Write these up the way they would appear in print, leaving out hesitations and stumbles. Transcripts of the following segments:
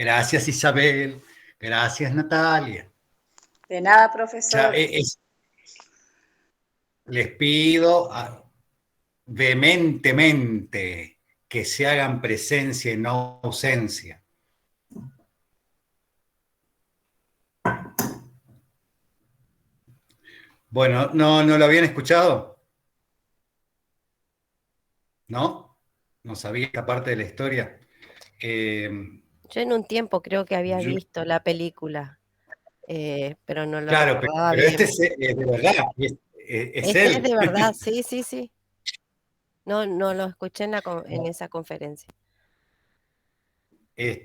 Gracias, Isabel. Gracias, Natalia. De nada, Ya, profesor. les pido vehementemente que se hagan presencia y no ausencia. Bueno, ¿no lo habían escuchado? ¿No? ¿No sabía esta parte de la historia? Eh, Yo en un tiempo creo que había yo- visto la película, pero no lo claro, recordaba pero bien. este es de verdad, es Este es él. de verdad, sí, sí, sí. No lo escuché en esa conferencia.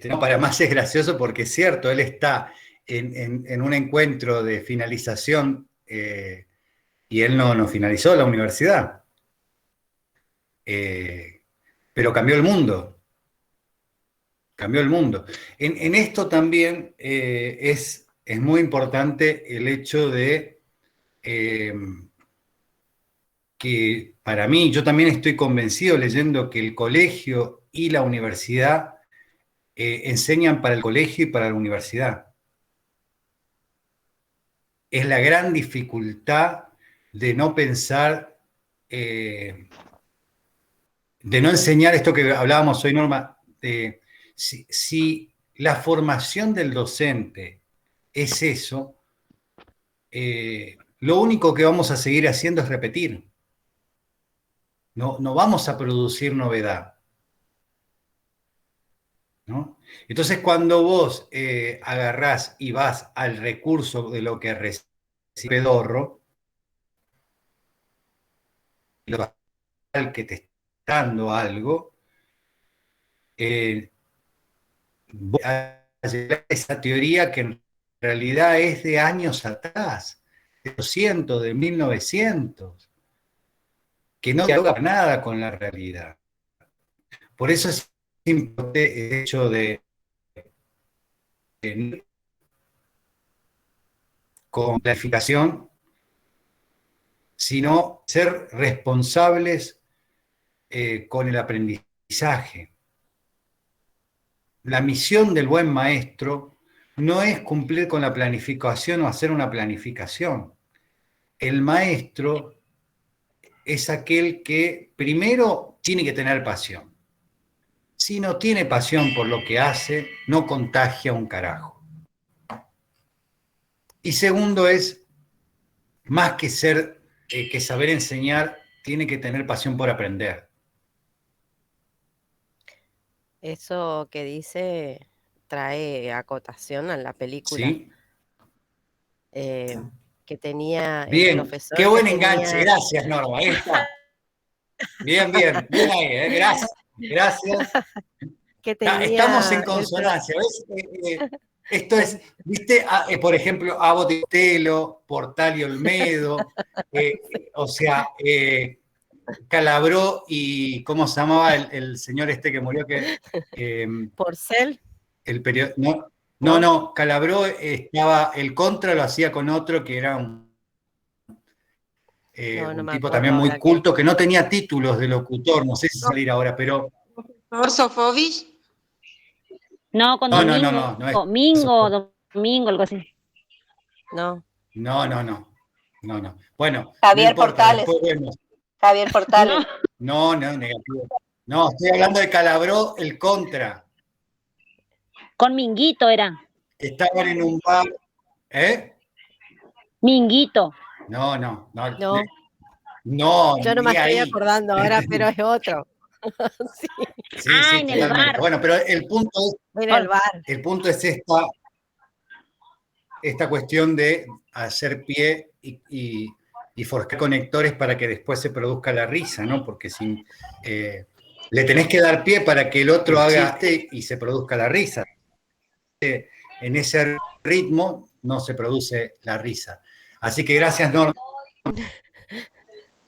No, para más es gracioso porque es cierto, él está en un encuentro de finalización y él no finalizó la universidad. Pero cambió el mundo, cambió el mundo. En esto también es muy importante el hecho de eh, que para mí, yo también estoy convencido leyendo que el colegio y la universidad enseñan para el colegio y para la universidad. Es la gran dificultad de no pensar, de no enseñar esto que hablábamos hoy, Norma, de si la formación del docente es eso, lo único que vamos a seguir haciendo es repetir. No vamos a producir novedad, ¿no? Entonces, cuando vos agarrás y vas al recurso de lo que recibe Pedorro, que te está dando algo, voy a llegar a esa teoría que en realidad es de años atrás, de 200, de 1900, que no dialoga nada con la realidad. Por eso es importante el hecho de con planificación, sino ser responsables con el aprendizaje. La misión del buen maestro no es cumplir con la planificación o hacer una planificación. El maestro es aquel que primero tiene que tener pasión. Si no tiene pasión por lo que hace, no contagia un carajo. Y segundo es, más que que saber enseñar, tiene que tener pasión por aprender. Eso que dice trae acotación a la película. ¿Sí? Que tenía el Bien, qué profesor que buen enganche. tenía, Gracias, Norma. Ahí está. Bien ahí, gracias. Gracias. que Estamos en tenía consonancia, ¿ves? Esto es, viste, por ejemplo, Abbott y Costello, Portal y Olmedo, o sea, Calabró y, ¿cómo se llamaba el señor este que murió? Porcel, El no, ¿no? Calabró estaba, el contra lo hacía con otro que era No un me tipo acuerdo también muy ahora quién. culto, que no tenía títulos de locutor, no sé si salir ahora, pero... ¿Por Sofovich? No, con No, Domingo. no es Domingo, algo así. No. No. Bueno, no Javier importa, Portales. después vemos. Javier Portales. No, negativo. No, estoy hablando de Calabró, el contra. Con Minguito era. Estaban en un bar. ¿Eh? Minguito. No. No, No, yo no me ni estoy ahí. acordando ahora, pero es otro. Sí, Sí, En el totalmente. bar. Bueno, pero el en el bar. punto es esta cuestión de hacer pie y forjar conectores para que después se produzca la risa, ¿no? Porque le tenés que dar pie para que el otro haga y se produzca la risa. En ese ritmo no se produce la risa. Así que gracias, Norma.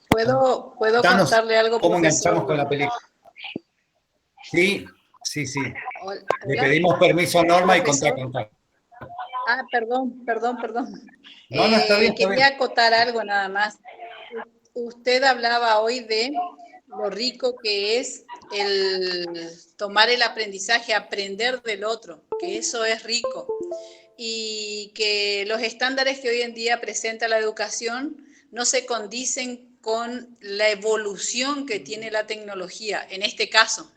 ¿Puedo Danos contarle algo, cómo profesor? enganchamos con la película. Sí. Hola. Le pedimos permiso a Norma y Profesor. contar. Ah, perdón. No, está bien. Quería acotar algo nada más. Usted hablaba hoy de lo rico que es el tomar el aprendizaje, aprender del otro, que eso es rico. Y que los estándares que hoy en día presenta la educación no se condicen con la evolución que tiene la tecnología, en este caso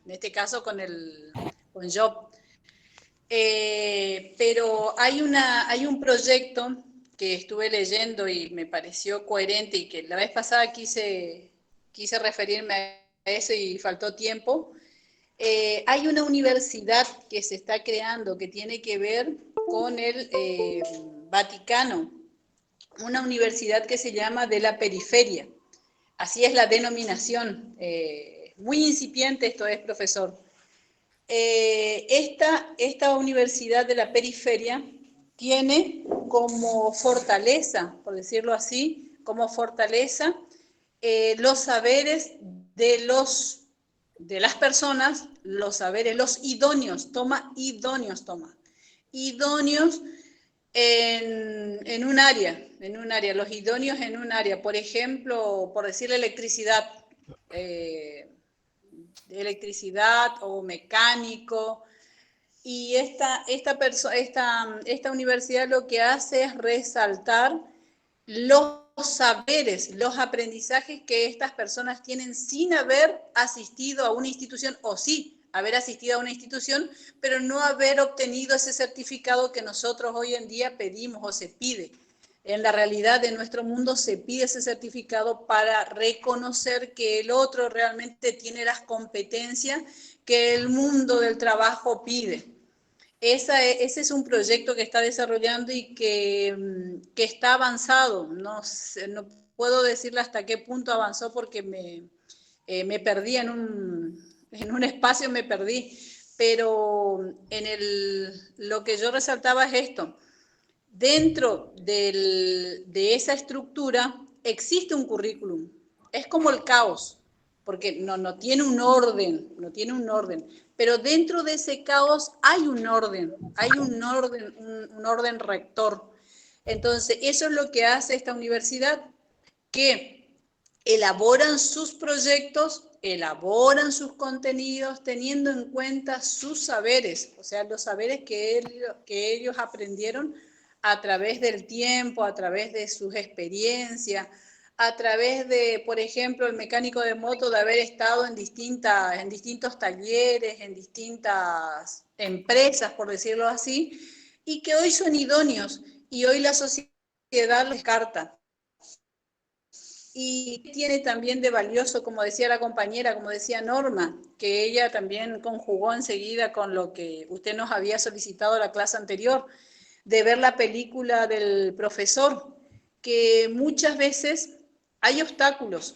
con Job. Pero hay un proyecto que estuve leyendo y me pareció coherente y que la vez pasada quise referirme a eso y faltó tiempo. Hay una universidad que se está creando que tiene que ver con el Vaticano, una universidad que se llama de la periferia. Así es la denominación. Muy incipiente esto es, profesor. Esta universidad de la periferia tiene como fortaleza, por decirlo así, como fortaleza los saberes de las personas, los saberes, los idóneos en un área, los idóneos en un área, por ejemplo, por decir electricidad, o mecánico, y esta universidad lo que hace es resaltar los saberes, los aprendizajes que estas personas tienen sin haber asistido a una institución, o sí haber asistido a una institución, pero no haber obtenido ese certificado que nosotros hoy en día pedimos o se pide. En la realidad de nuestro mundo se pide ese certificado para reconocer que el otro realmente tiene las competencias que el mundo del trabajo pide. Ese es un proyecto que está desarrollando y que está avanzado. No puedo decirle hasta qué punto avanzó porque me perdí en un espacio, me perdí. Pero lo que yo resaltaba es esto. Dentro de esa estructura existe un currículum. Es como el caos, porque no tiene un orden, pero dentro de ese caos hay un orden rector. Entonces, eso es lo que hace esta universidad, que elaboran sus proyectos, elaboran sus contenidos, teniendo en cuenta sus saberes, o sea, los saberes que ellos aprendieron a través del tiempo, a través de sus experiencias, a través de, por ejemplo, el mecánico de moto, de haber estado en distintos talleres, en distintas empresas, por decirlo así, y que hoy son idóneos, y hoy la sociedad los descarta. Y tiene también de valioso, como decía la compañera, como decía Norma, que ella también conjugó enseguida con lo que usted nos había solicitado la clase anterior, de ver la película del profesor, que muchas veces hay obstáculos,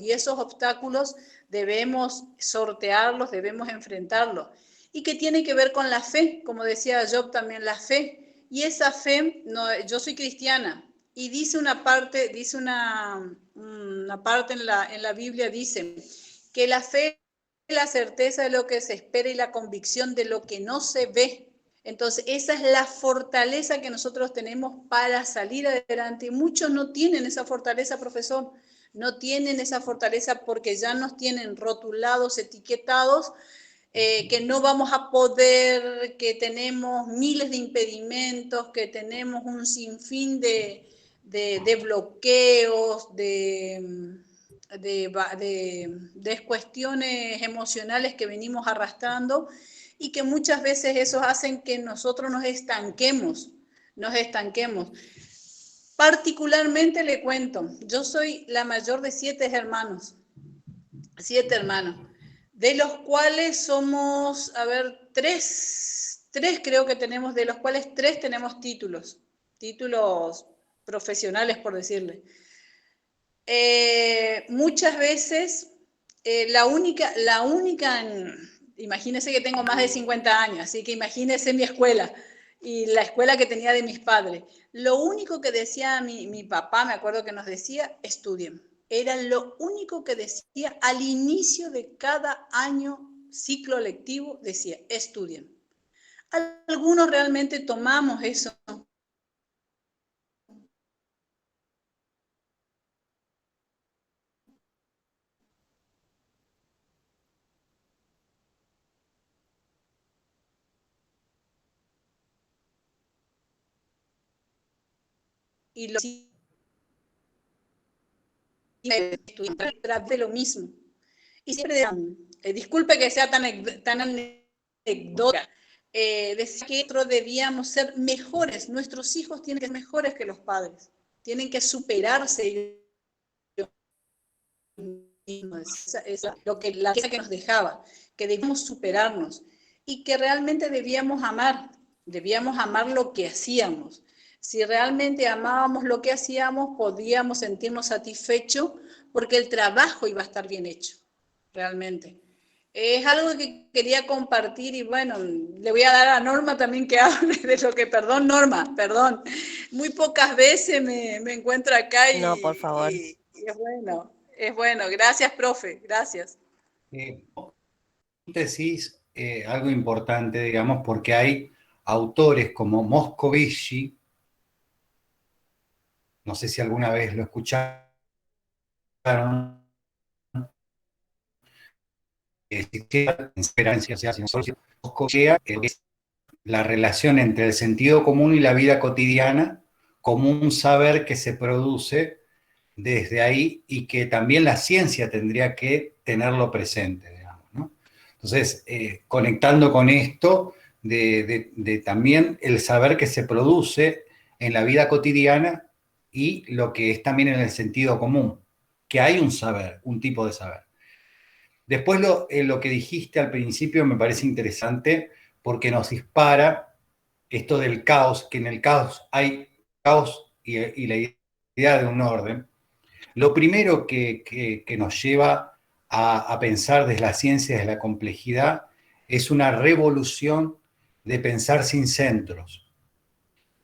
y esos obstáculos debemos sortearlos, debemos enfrentarlos, y que tiene que ver con la fe, como decía Job también, la fe, y esa fe, yo soy cristiana, y dice una parte en la Biblia, dice que la fe es la certeza de lo que se espera y la convicción de lo que no se ve. Entonces, esa es la fortaleza que nosotros tenemos para salir adelante. Y muchos no tienen esa fortaleza, profesor. No tienen esa fortaleza porque ya nos tienen rotulados, etiquetados, que no vamos a poder, que tenemos miles de impedimentos, que tenemos un sinfín de bloqueos, de cuestiones emocionales que venimos arrastrando, y que muchas veces esos hacen que nosotros nos estanquemos. Particularmente le cuento, yo soy la mayor de 7 hermanos, de los cuales somos, a ver, tres creo que tenemos, de los cuales 3 tenemos títulos profesionales, por decirle. Muchas veces, imagínense que tengo más de 50 años, así que imagínense mi escuela y la escuela que tenía de mis padres. Lo único que decía mi papá, me acuerdo que nos decía, estudien. Era lo único que decía al inicio de cada año ciclo lectivo, decía, estudien. Algunos realmente tomamos eso y lo de lo mismo. Y siempre, disculpe que sea tan anecdótica, decía que nosotros debíamos ser mejores, nuestros hijos tienen que ser mejores que los padres, tienen que superarse ellos mismos, lo que la que nos dejaba, que debíamos superarnos y que realmente debíamos amar lo que hacíamos. Si realmente amábamos lo que hacíamos, podíamos sentirnos satisfechos porque el trabajo iba a estar bien hecho, realmente. Es algo que quería compartir y bueno, le voy a dar a Norma también que hable de lo que, perdón Norma, perdón, muy pocas veces me encuentro acá No, por favor. y es bueno, gracias profe, gracias. Decís algo importante, digamos, porque hay autores como Moscovici, no sé si alguna vez lo escucharon, es la relación entre el sentido común y la vida cotidiana como un saber que se produce desde ahí y que también la ciencia tendría que tenerlo presente, digamos, ¿no? Entonces, conectando con esto de también el saber que se produce en la vida cotidiana y lo que es también en el sentido común, que hay un saber, un tipo de saber. Después lo que dijiste al principio me parece interesante porque nos dispara esto del caos, que en el caos hay caos y la idea de un orden. Lo primero que nos lleva a pensar desde la ciencia, desde la complejidad, es una revolución de pensar sin centros,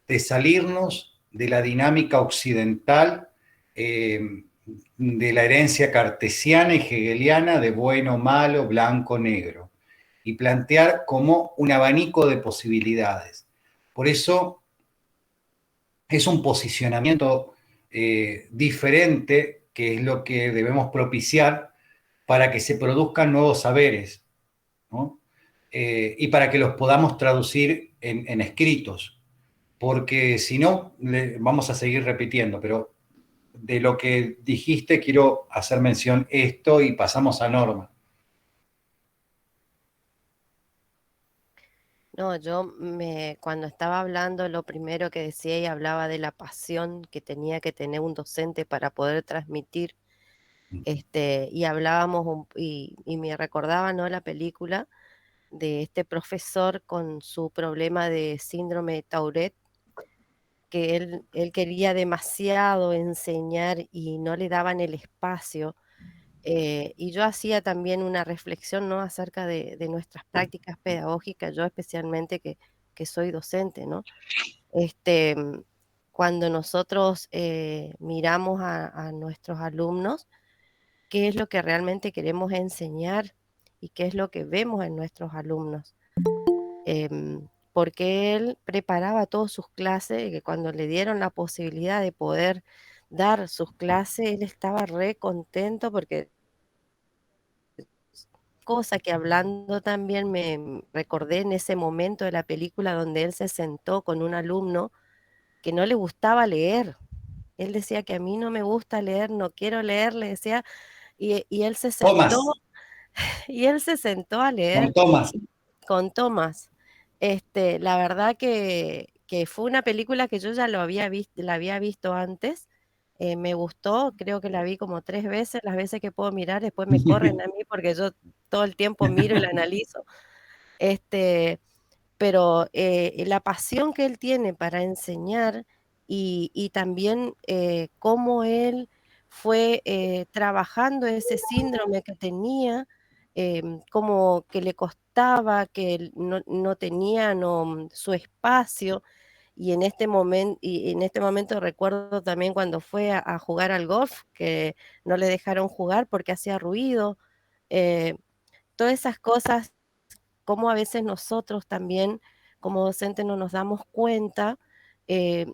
de salirnos de la dinámica occidental, de la herencia cartesiana y hegeliana de bueno, malo, blanco, negro, y plantear como un abanico de posibilidades. Por eso es un posicionamiento diferente, que es lo que debemos propiciar para que se produzcan nuevos saberes, ¿no? Y para que los podamos traducir en escritos, porque si no, vamos a seguir repitiendo, pero de lo que dijiste quiero hacer mención esto y pasamos a Norma. No, cuando estaba hablando, lo primero que decía y hablaba de la pasión que tenía que tener un docente para poder transmitir, y hablábamos, y me recordaba, ¿no?, la película de este profesor con su problema de síndrome de Tourette, que él quería demasiado enseñar y no le daban el espacio. Y yo hacía también una reflexión, ¿no?, acerca de nuestras prácticas pedagógicas, yo especialmente que soy docente, ¿no? Este, mm, Cuando nosotros miramos a nuestros alumnos, qué es lo que realmente queremos enseñar y qué es lo que vemos en nuestros alumnos. Porque él preparaba todas sus clases y que cuando le dieron la posibilidad de poder dar sus clases, él estaba re contento porque cosa que hablando también me recordé en ese momento de la película donde él se sentó con un alumno que no le gustaba leer. Él decía que a mí no me gusta leer, no quiero leer, le decía, y él se sentó, Tomás, y él se sentó a leer con Tomás. con Tomás. La verdad que fue una película que yo ya la había visto antes, me gustó, creo que la vi como 3 veces, las veces que puedo mirar, después me corren a mí porque yo todo el tiempo miro y la analizo. Este, pero, la pasión que él tiene para enseñar y también, cómo él fue, trabajando ese síndrome que tenía, como que le costaba, que él no tenía, su espacio, y en este momento recuerdo también cuando fue a jugar al golf, que no le dejaron jugar porque hacía ruido, todas esas cosas, cómo a veces nosotros también como docentes no nos damos cuenta eh,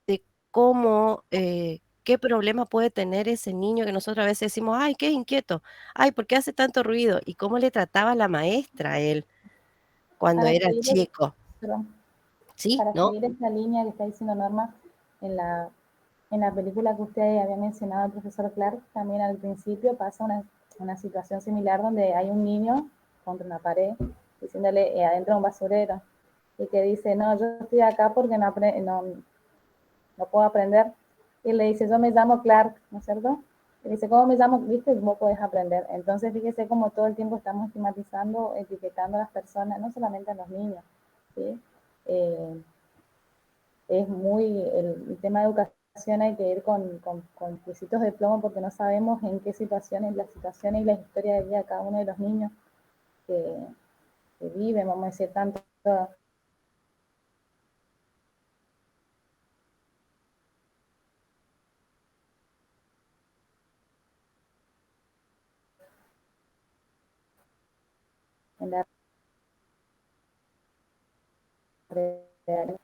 de cómo, qué problema puede tener ese niño que nosotros a veces decimos, ay, qué inquieto, ay, ¿por qué hace tanto ruido? Y cómo le trataba la maestra a él cuando Para era seguir, chico. perdón, ¿Sí? para ¿No? seguir esta línea que está diciendo Norma, en la en la película que usted había mencionado, el profesor Clark, también al principio pasa una situación similar donde hay un niño contra una pared diciéndole adentro de un basurero y que dice, no, yo estoy acá porque no puedo aprender. Y le dice, yo me llamo Clark, ¿no es cierto? Y dice, ¿cómo me llamo? ¿Viste? Vos podés aprender. Entonces, fíjese cómo todo el tiempo estamos estigmatizando, etiquetando a las personas, no solamente a los niños, ¿sí? Es muy, el tema de educación hay que ir con piecitos de plomo porque no sabemos en qué situaciones, las situaciones y la historia de vida de cada uno de los niños que viven, vamos a decir, tanto en la realidad,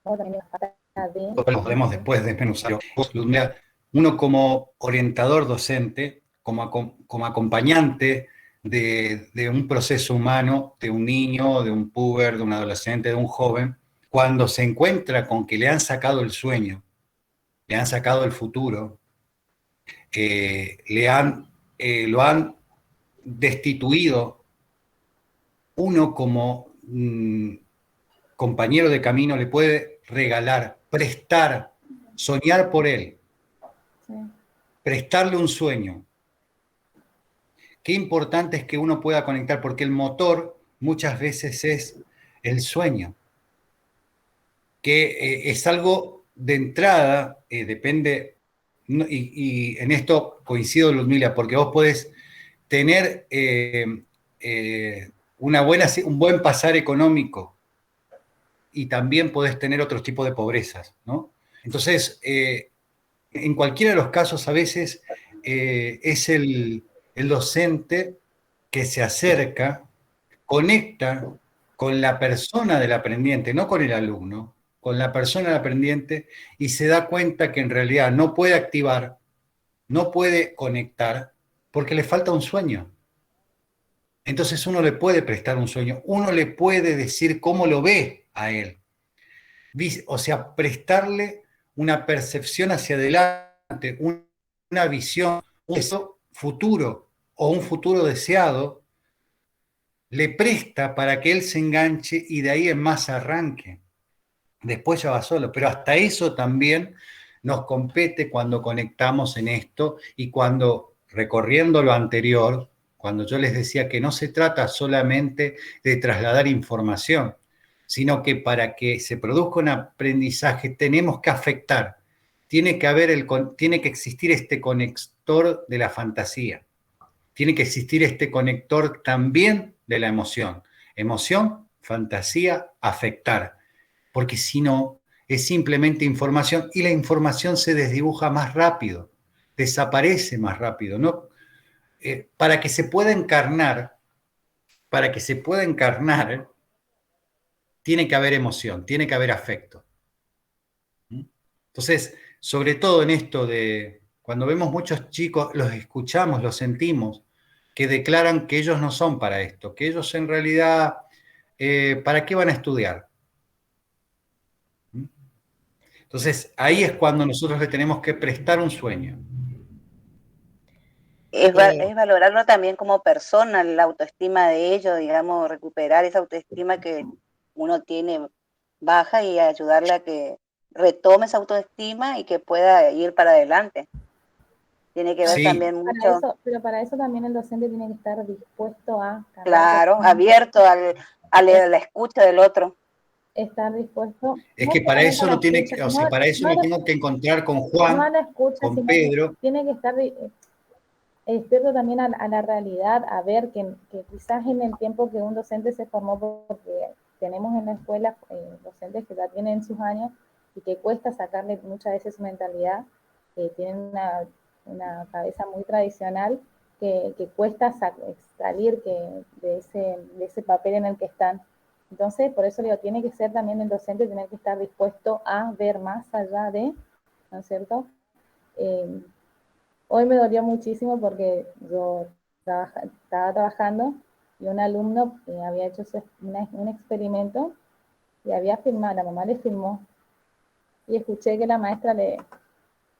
también Lo podemos después desmenuzar. Uno como orientador docente, como acompañante de un proceso humano, de un niño, de un puber, de un adolescente, de un joven, cuando se encuentra con que le han sacado el sueño, le han sacado el futuro, lo han destituido, uno como compañero de camino le puede regalar, prestar, soñar por él, sí, prestarle un sueño. Qué importante es que uno pueda conectar, porque el motor muchas veces es el sueño, que es algo de entrada, depende, y en esto coincido, Ludmila, porque vos podés tener un buen pasar económico y también podés tener otro tipo de pobrezas, ¿no? Entonces, en cualquiera de los casos, a veces es el docente que se acerca, conecta con la persona del aprendiente, no con el alumno, con la persona del aprendiente y se da cuenta que en realidad no puede activar, no puede conectar porque le falta un sueño. Entonces uno le puede prestar un sueño, uno le puede decir cómo lo ve a él. O sea, prestarle una percepción hacia adelante, una visión, un futuro o un futuro deseado, le presta para que él se enganche y de ahí en más arranque. Después ya va solo, pero hasta eso también nos compete cuando conectamos en esto y cuando, recorriendo lo anterior, cuando yo les decía que no se trata solamente de trasladar información, sino que para que se produzca un aprendizaje tenemos que afectar, tiene que existir este conector de la fantasía, tiene que existir este conector también de la emoción. Emoción, fantasía, afectar, porque si no, es simplemente información y la información se desdibuja más rápido, desaparece más rápido, ¿no? Para que se pueda encarnar, tiene que haber emoción, tiene que haber afecto. Entonces, sobre todo en esto de cuando vemos muchos chicos, los escuchamos, los sentimos, que declaran que ellos no son para esto, que ellos en realidad, ¿para qué van a estudiar? Entonces, ahí es cuando nosotros le tenemos que prestar un sueño. Es valorarlo también como persona, la autoestima de ellos, digamos, recuperar esa autoestima que uno tiene baja y ayudarle a que retome esa autoestima y que pueda ir para adelante. Tiene que ver Sí. también mucho. Pero para eso también el docente tiene que estar dispuesto a cambiar. Claro, abierto a la escucha del otro. Estar dispuesto. Es que para eso no tiene que, o sea, para eso me tengo que encontrar con Juan, no a la escucha, con Pedro. Tiene que estar despierto también a la realidad, a ver que quizás en el tiempo que un docente se formó, porque tenemos en la escuela docentes que ya tienen sus años y que cuesta sacarle muchas veces su mentalidad, que tienen una cabeza muy tradicional, que cuesta salir de ese papel en el que están. Entonces, por eso digo, tiene que ser también el docente, tener que estar dispuesto a ver más allá de, ¿no es cierto? Hoy me dolió muchísimo porque yo estaba trabajando y un alumno había hecho un experimento y había filmado, la mamá le filmó y escuché que la maestra le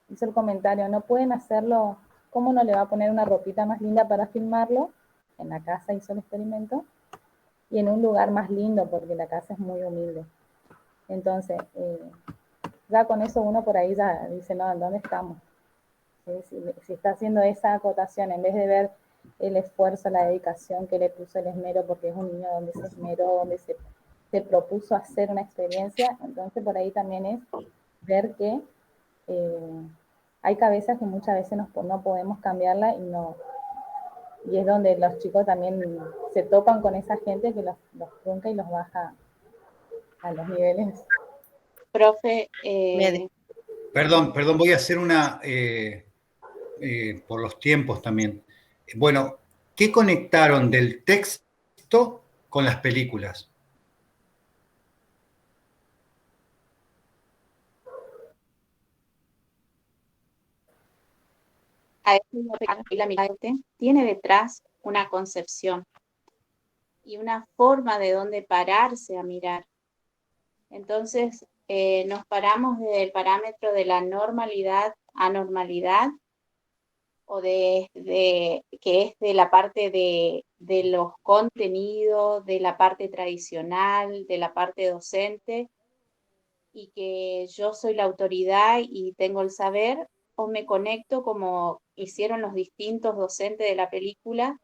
hizo el comentario, no pueden hacerlo, ¿cómo no le va a poner una ropita más linda para filmarlo? En la casa hizo el experimento, y en un lugar más lindo, porque la casa es muy humilde. Entonces, ya con eso uno por ahí ya dice, no, ¿en dónde estamos? Si está haciendo esa acotación, en vez de ver el esfuerzo, la dedicación que le puso el esmero, porque es un niño donde se esmeró, donde se propuso hacer una experiencia, entonces por ahí también es ver que hay cabezas que muchas veces no podemos cambiarla y es donde los chicos también se topan con esa gente que los trunca y los baja a los niveles. Profe, Perdón, voy a hacer una, por los tiempos también. Bueno, ¿qué conectaron del texto con las películas? a veces la mirada tiene detrás una concepción y una forma de dónde pararse a mirar. Entonces, nos paramos desde el parámetro de la normalidad, anormalidad, o que es de la parte de los contenidos, de la parte tradicional, de la parte docente, y que yo soy la autoridad y tengo el saber, o me conecto como hicieron los distintos docentes de la película,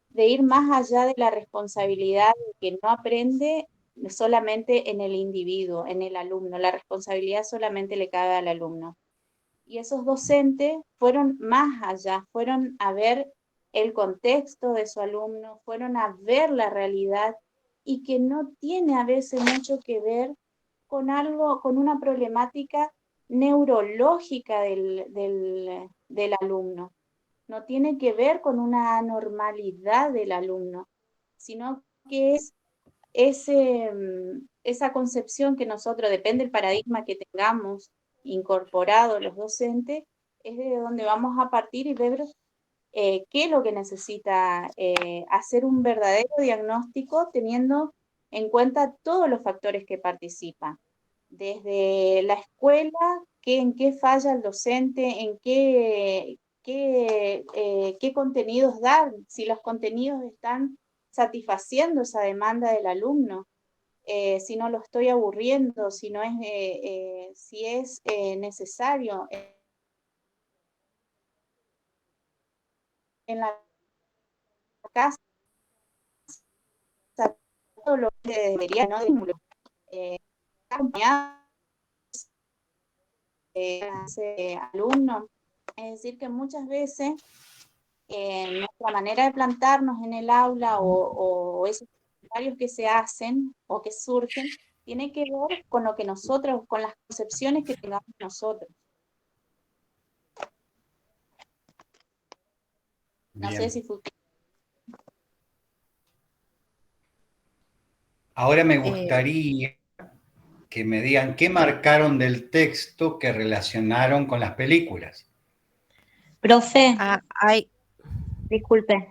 de ir más allá de la responsabilidad de que no aprende solamente en el individuo, en el alumno, la responsabilidad solamente le cabe al alumno. Y esos docentes fueron más allá, fueron a ver el contexto de su alumno, fueron a ver la realidad y que no tiene a veces mucho que ver con algo, con una problemática neurológica del alumno. No tiene que ver con una anormalidad del alumno, sino que es esa concepción que nosotros, depende del paradigma que tengamos incorporado los docentes, es de donde vamos a partir y ver qué es lo que necesita hacer un verdadero diagnóstico teniendo en cuenta todos los factores que participan, desde la escuela, en qué falla el docente, en qué contenidos dar, si los contenidos están satisfaciendo esa demanda del alumno, si no lo estoy aburriendo, si no es, si es necesario en la casa, todo lo que debería, ¿no? Acompañar ese alumno. Es decir, que muchas veces nuestra manera de plantarnos en el aula o esos comentarios que se hacen o que surgen, tiene que ver con lo que nosotros, con las concepciones que tengamos nosotros. No Bien. sé si fue... Ahora me gustaría que me digan qué marcaron del texto que relacionaron con las películas. Profe, Hay, disculpe.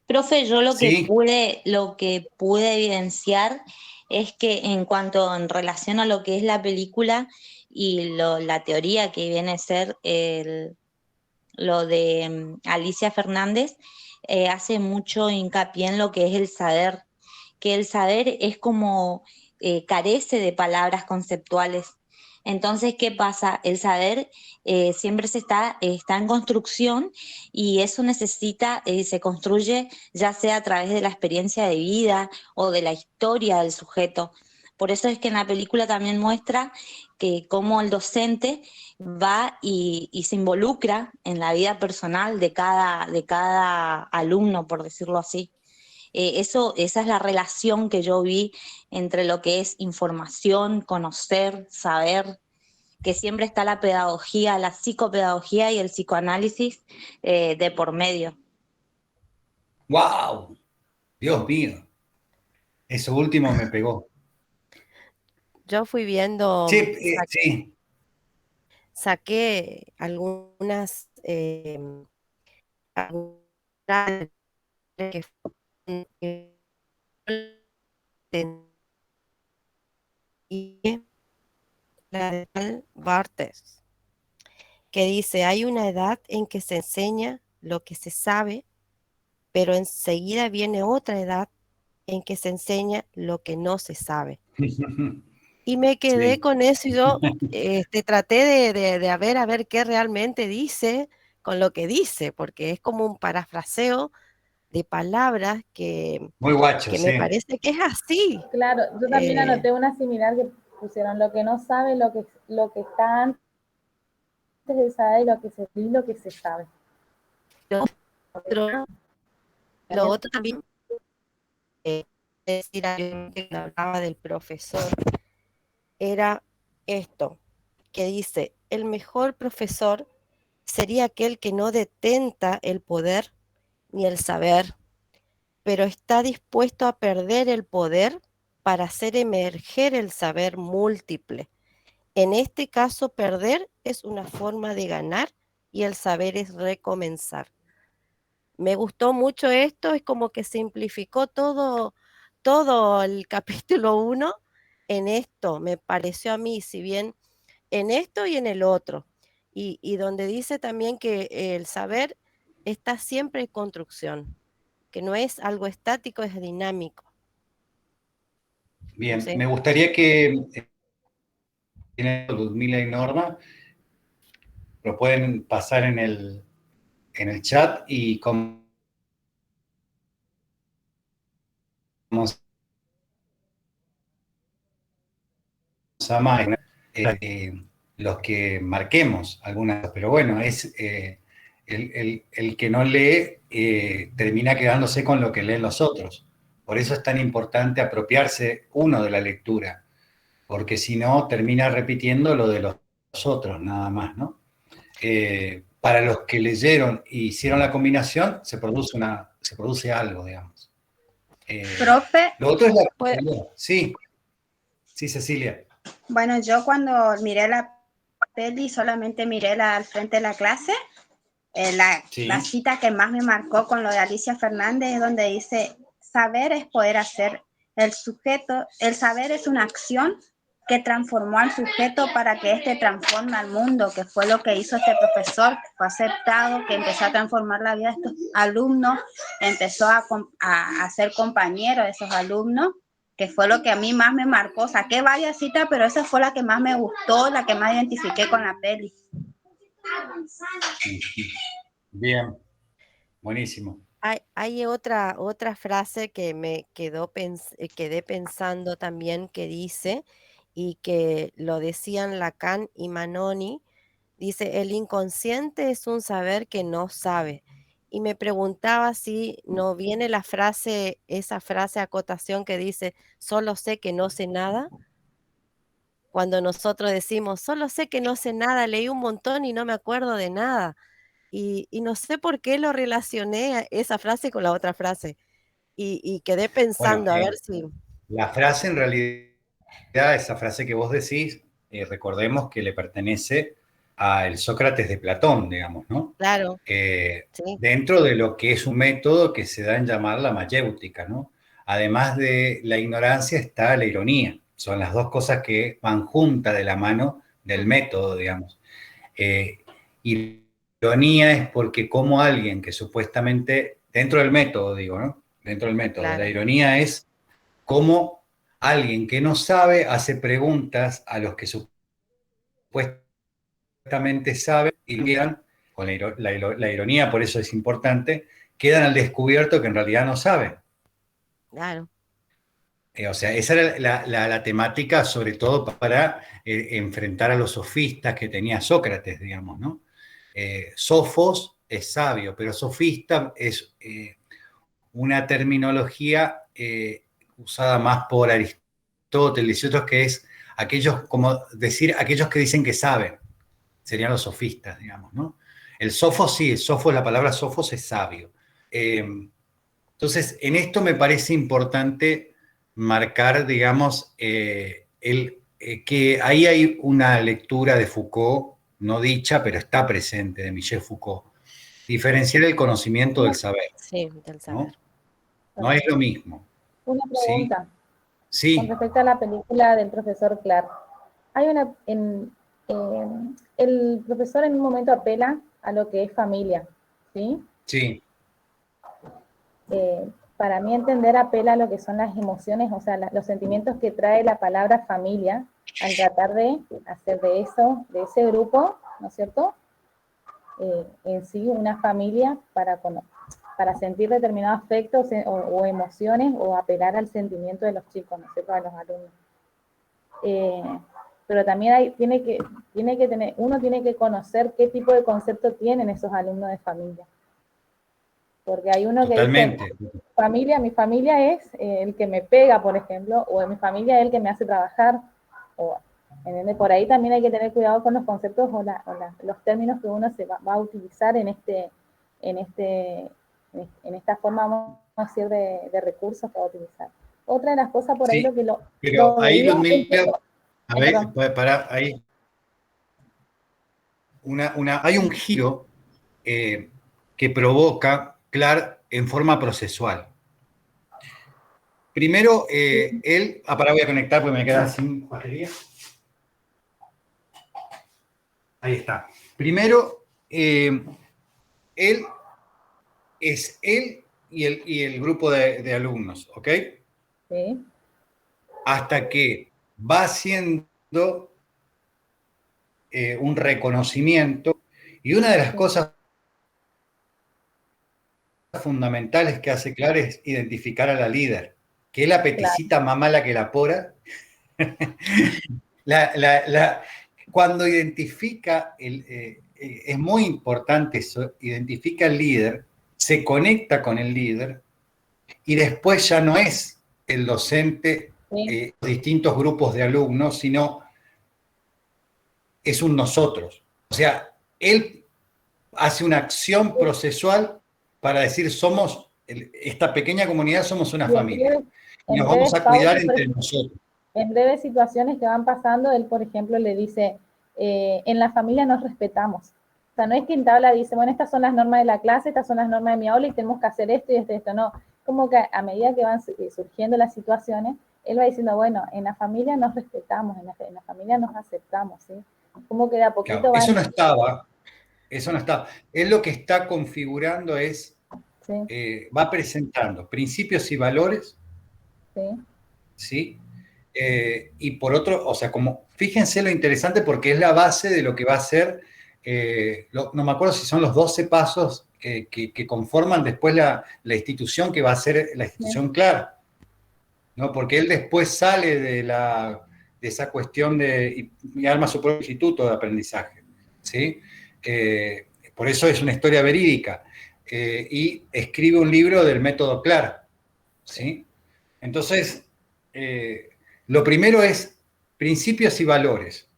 Profe, yo Sí, lo que pude evidenciar es que en relación a lo que es la película y la teoría que viene a ser lo de Alicia Fernández, hace mucho hincapié en lo que es el saber, que el saber es como carece de palabras conceptuales. Entonces, ¿qué pasa? El saber siempre está en construcción y eso se construye ya sea a través de la experiencia de vida o de la historia del sujeto. Por eso es que en la película también muestra que cómo el docente va y se involucra en la vida personal de cada alumno, por decirlo así. Esa es la relación que yo vi entre lo que es información, conocer, saber, que siempre está la pedagogía, la psicopedagogía y el psicoanálisis de por medio. wow, Dios mío, eso último me pegó. yo fui viendo, Sí, sí, saqué algunas, algunas que y la de Karl Bartes, que dice, hay una edad en que se enseña lo que se sabe, pero enseguida viene otra edad en que se enseña lo que no se sabe. Y me quedé Sí. con eso y yo traté de a ver qué realmente dice con lo que dice, porque es como un parafraseo de palabras Muy guacho, que me sí. parece que es así. Claro, yo también anoté una similar que pusieron lo que no sabe, lo que está antes de saber, lo que se sabe. Lo otro también, decir algo que hablaba del profesor, era esto, que dice, el mejor profesor sería aquel que no detenta el poder ni el saber, pero está dispuesto a perder el poder para hacer emerger el saber múltiple. En este caso, perder es una forma de ganar y el saber es recomenzar. Me gustó mucho esto, es como que simplificó todo el capítulo 1 en esto, me pareció a mí, si bien en esto y en el otro. Y donde dice también que el saber está siempre en construcción, que no es algo estático, es dinámico. Bien, ¿Sí? me gustaría que Ludmila y Norma lo pueden pasar en el chat y como se llama, los que marquemos algunas, pero bueno, es el que no lee termina quedándose con lo que leen los otros. Por eso es tan importante apropiarse uno de la lectura, porque si no termina repitiendo lo de los otros nada más, ¿no? Para los que leyeron e hicieron la combinación, se produce algo, digamos. Profe. Lo otro es la... Sí, Cecilia. Bueno, yo cuando miré la peli solamente miré al frente de la clase. La cita que más me marcó con lo de Alicia Fernández es donde dice, saber es poder hacer. El saber es una acción que transformó al sujeto para que éste transforme al mundo, que fue lo que hizo este profesor, que fue aceptado, que empezó a transformar la vida de estos alumnos, empezó a ser compañero de esos alumnos, que fue lo que a mí más me marcó. Saqué varias citas, pero esa fue la que más me gustó, la que más identifiqué con la peli. Bien, buenísimo. Hay otra frase que me quedé pensando también que dice, y que lo decían Lacan y Manoni, dice, el inconsciente es un saber que no sabe. Y me preguntaba si no viene esa frase acotación que dice, solo sé que no sé nada. Cuando nosotros decimos, solo sé que no sé nada, leí un montón y no me acuerdo de nada. Y no sé por qué lo relacioné a esa frase con la otra frase. Y quedé pensando, Bueno, a ver si... La frase en realidad, esa frase que vos decís, recordemos que le pertenece al Sócrates de Platón, digamos, ¿no? Claro. Sí. Dentro de lo que es un método que se da en llamar la mayéutica, ¿no? Además de la ignorancia está la ironía. Son las dos cosas que van juntas de la mano del método, digamos. Ironía es porque como alguien que supuestamente, dentro del método, digo, ¿no? Dentro del método, Claro. La ironía es cómo alguien que no sabe hace preguntas a los que supuestamente saben y quedan, con la ironía, por eso es importante, quedan al descubierto que en realidad no saben. Claro. O sea, esa era la temática, sobre todo para enfrentar a los sofistas que tenía Sócrates, digamos, ¿no? Sofos es sabio, pero sofista es una terminología usada más por Aristóteles y otros, que es aquellos, como decir, aquellos que dicen que saben, serían los sofistas, digamos, ¿no? El sofos sí, la palabra sofos es sabio. Entonces, en esto me parece importante marcar, digamos, que ahí hay una lectura de Foucault, no dicha, pero está presente, de Michel Foucault. Diferenciar el conocimiento del saber. Sí, del saber. No es lo mismo. Una pregunta. Sí. Con respecto a la película del profesor Clark. hay el profesor en un momento apela a lo que es familia, ¿sí? Sí. Para mí entender apela a lo que son las emociones, o sea, los sentimientos que trae la palabra familia, al tratar de hacer de eso, de ese grupo, ¿no es cierto? En sí una familia para sentir determinados afectos o emociones o apelar al sentimiento de los chicos, ¿no es cierto?, a los alumnos. Pero también uno tiene que conocer qué tipo de concepto tienen esos alumnos de familia. Porque hay uno que dice, mi familia es el que me pega, por ejemplo, o mi familia es el que me hace trabajar, ¿entiendes? Por ahí también hay que tener cuidado con los conceptos o los términos que uno va a utilizar en esta forma, vamos a decir, de recursos que va a utilizar. Otra de las cosas por ahí pero ahí a ver, ahí. Hay un giro que provoca Clark en forma procesual. Primero, él... para, voy a conectar porque me queda sin batería. Ahí está. Primero, él es él y el grupo de alumnos, ¿ok? Sí. Hasta que va haciendo un reconocimiento, y una de las cosas fundamentales que hace Clark es identificar a la líder, que es la peticita más mala que la pora. Cuando identifica, es muy importante eso, identifica al líder, se conecta con el líder y después ya no es el docente, distintos grupos de alumnos, sino es un nosotros. O sea, él hace una acción procesual para decir esta pequeña comunidad somos una familia y nos vamos a cuidar entre nosotros. En breves situaciones que van pasando, él, por ejemplo, le dice, en la familia nos respetamos. O sea, no es que en tabla dice, bueno, estas son las normas de la clase, estas son las normas de mi aula y tenemos que hacer esto y esto, no. Como que a medida que van surgiendo las situaciones, él va diciendo, bueno, en la familia nos respetamos, en la familia nos aceptamos, ¿sí? Como que de a poquito claro, eso no estaba. Él lo que está configurando es, va presentando principios y valores, ¿sí? Y por otro, o sea, como, fíjense lo interesante porque es la base de lo que va a ser, no me acuerdo si son los 12 pasos que conforman después la institución que va a ser la institución Clark, ¿no? Porque él después sale de esa cuestión y arma su propio instituto de aprendizaje, ¿sí? Por eso es una historia verídica. Y escribe un libro del método Clark, ¿sí? Entonces, lo primero es principios y valores.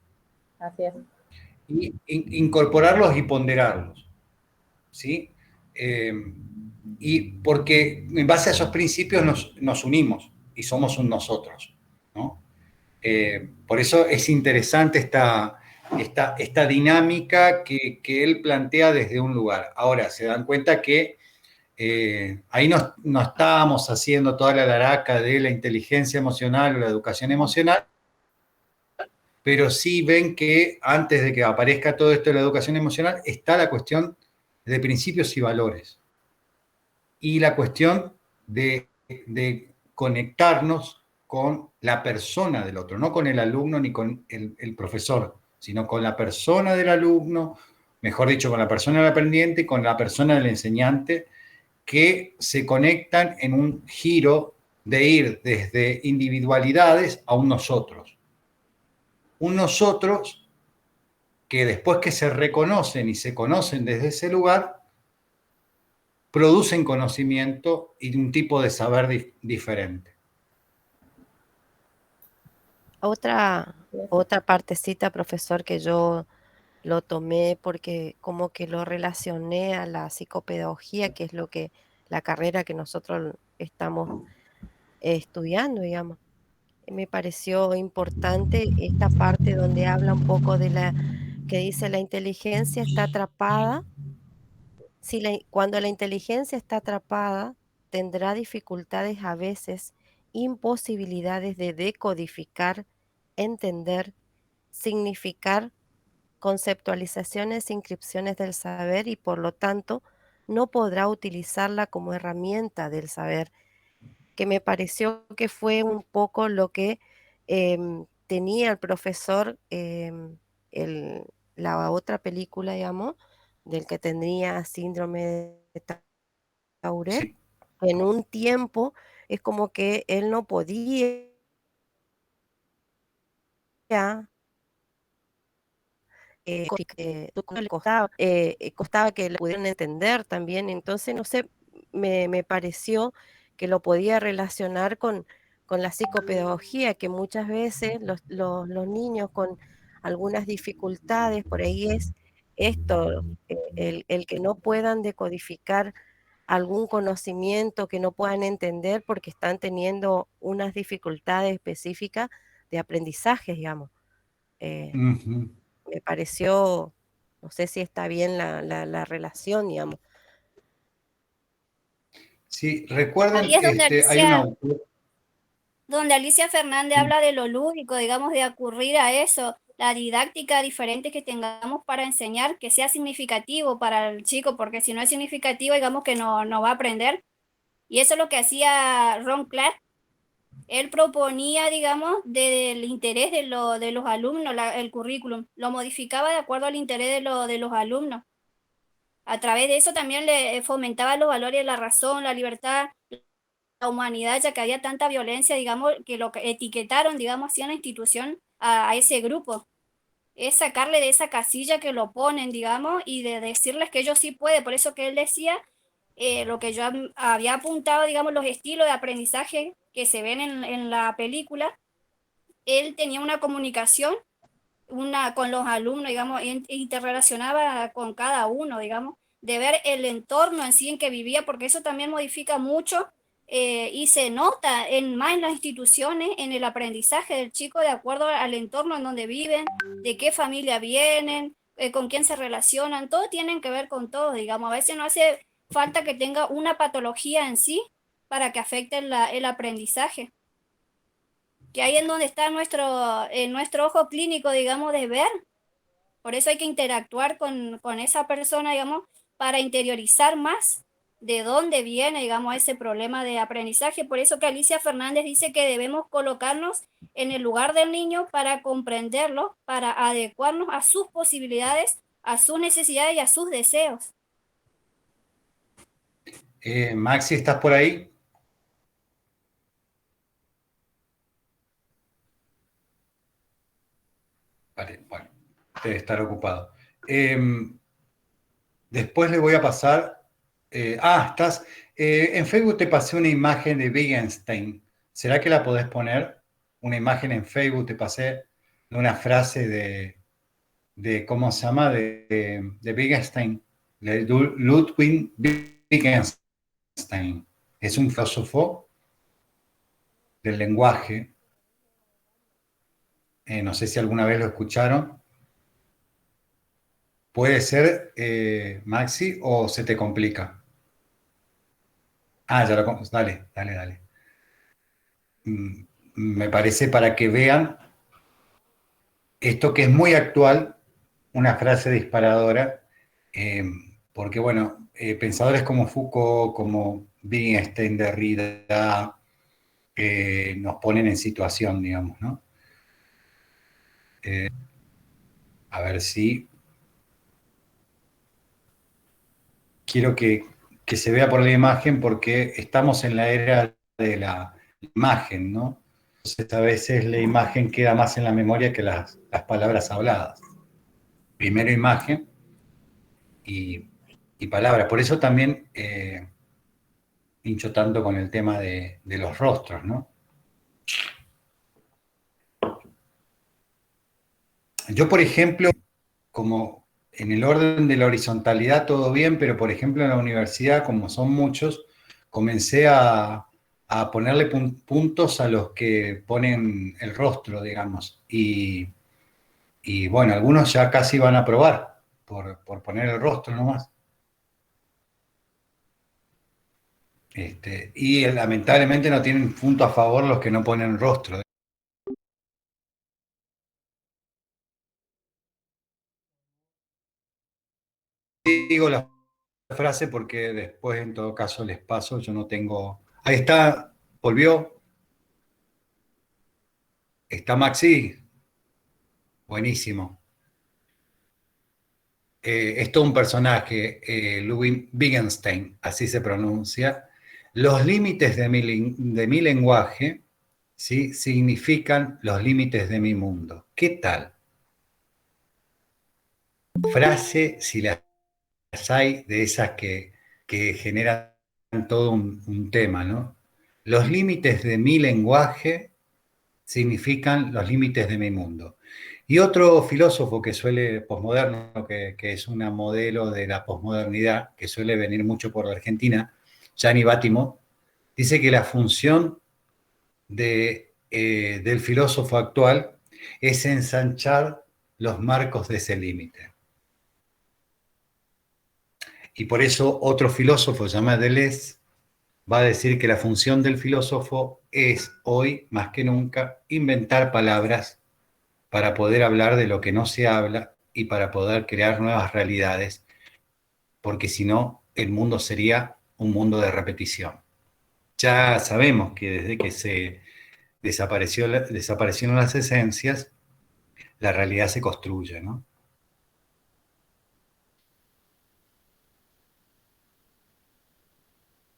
Así es. Y incorporarlos y ponderarlos, ¿sí? Y porque en base a esos principios nos unimos y somos un nosotros, ¿no? Por eso es interesante esta dinámica que él plantea desde un lugar. Ahora, se dan cuenta que ahí no estábamos haciendo toda la laraca de la inteligencia emocional o la educación emocional, pero sí ven que antes de que aparezca todo esto de la educación emocional está la cuestión de principios y valores y la cuestión de conectarnos con la persona del otro, no con el alumno ni con el profesor, sino con la persona del alumno, mejor dicho, con la persona del aprendiente y con la persona del enseñante, que se conectan en un giro de ir desde individualidades a un nosotros. Un nosotros que después que se reconocen y se conocen desde ese lugar, producen conocimiento y un tipo de saber diferente. Otra partecita, profesor, que yo lo tomé porque como que lo relacioné a la psicopedagogía, que es la carrera que nosotros estamos estudiando, digamos. Me pareció importante esta parte donde habla un poco que dice la inteligencia está atrapada. Cuando la inteligencia está atrapada, tendrá dificultades a veces, imposibilidades de decodificar, entender significar conceptualizaciones e inscripciones del saber y por lo tanto no podrá utilizarla como herramienta del saber, que me pareció que fue un poco lo que tenía el profesor el- la otra película, digamos, del que tendría síndrome de Tourette. Sí. En un tiempo es como que él no podía costaba que le pudieran entender también, entonces, no sé, me pareció que lo podía relacionar con la psicopedagogía, que muchas veces los niños con algunas dificultades, por ahí es esto, el que no puedan decodificar algún conocimiento, que no puedan entender porque están teniendo unas dificultades específicas de aprendizaje, digamos. Eh, Ujú. Me pareció, no sé si está bien la relación, digamos. Sí, recuerden, Ahí es hay un autor. donde Alicia Fernández Sí. habla de lo lúdico, digamos, de ocurrir a eso, la didáctica diferente que tengamos para enseñar, que sea significativo para el chico, porque si no es significativo, digamos que no va a aprender. Y eso es lo que hacía Ron Clark. Él proponía, digamos, del interés de los alumnos, el currículum, lo modificaba de acuerdo al interés de los alumnos. A través de eso también le fomentaba los valores de la razón, la libertad, la humanidad, ya que había tanta violencia, digamos, que lo que etiquetaron, digamos, así en la institución a ese grupo. Es sacarle de esa casilla que lo ponen, digamos, y de decirles que ellos sí pueden. Por eso que él decía, lo que yo había apuntado, digamos, los estilos de aprendizaje que se ven en la película, él tenía una comunicación con los alumnos, digamos, interrelacionaba con cada uno, digamos, de ver el entorno en sí en que vivía, porque eso también modifica mucho y se nota más en las instituciones, en el aprendizaje del chico de acuerdo al entorno en donde viven, de qué familia vienen, con quién se relacionan, todo tienen que ver con todo, digamos, a veces no hace falta que tenga una patología en sí para que afecte el aprendizaje, que ahí es donde está nuestro ojo clínico, digamos, de ver. Por eso hay que interactuar con esa persona, digamos, para interiorizar más de dónde viene, digamos, ese problema de aprendizaje. Por eso que Alicia Fernández dice que debemos colocarnos en el lugar del niño para comprenderlo, para adecuarnos a sus posibilidades, a sus necesidades y a sus deseos. Maxi, ¿estás por ahí? Vale, bueno, debe estar ocupado. Después le voy a pasar. Estás. En Facebook te pasé una imagen de Wittgenstein. ¿Será que la podés poner? Una imagen en Facebook te pasé de una frase de ¿cómo se llama? De Wittgenstein, de Ludwig Wittgenstein. Es un filósofo del lenguaje. No sé si alguna vez lo escucharon. Puede ser, Maxi, o se te complica. Ya lo dale, dale, dale. Me parece para que vean esto que es muy actual, una frase disparadora, porque bueno, pensadores como Foucault, como Wittgenstein, Derrida, nos ponen en situación, digamos, ¿no? A ver si quiero que se vea por la imagen porque estamos en la era de la imagen, ¿no? Entonces a veces la imagen queda más en la memoria que las palabras habladas. Primero imagen y palabras. Por eso también hincho tanto con el tema de los rostros, ¿no? Yo, por ejemplo, como en el orden de la horizontalidad todo bien, pero por ejemplo en la universidad, como son muchos, comencé a ponerle puntos a los que ponen el rostro, digamos. Y bueno, algunos ya casi van a probar por poner el rostro nomás. Y lamentablemente no tienen punto a favor los que no ponen rostro. digo la frase porque después en todo caso les paso, yo no tengo... Ahí está, volvió. ¿Está Maxi? Buenísimo. Es todo un personaje, Ludwig Wittgenstein, así se pronuncia. Los límites de mi lenguaje, ¿sí?, significan los límites de mi mundo. ¿Qué tal? Frase, si las hay, de esas que generan todo un tema, ¿no? Los límites de mi lenguaje significan los límites de mi mundo. Y otro filósofo que suele, posmoderno, que es una modelo de la posmodernidad, que suele venir mucho por la Argentina, Gianni Battimo, dice que la función del filósofo actual es ensanchar los marcos de ese límite. Y por eso otro filósofo llamado Deleuze va a decir que la función del filósofo es hoy, más que nunca, inventar palabras para poder hablar de lo que no se habla y para poder crear nuevas realidades, porque si no, el mundo sería un mundo de repetición. Ya sabemos que desde que se desaparecieron las esencias, la realidad se construye, ¿no?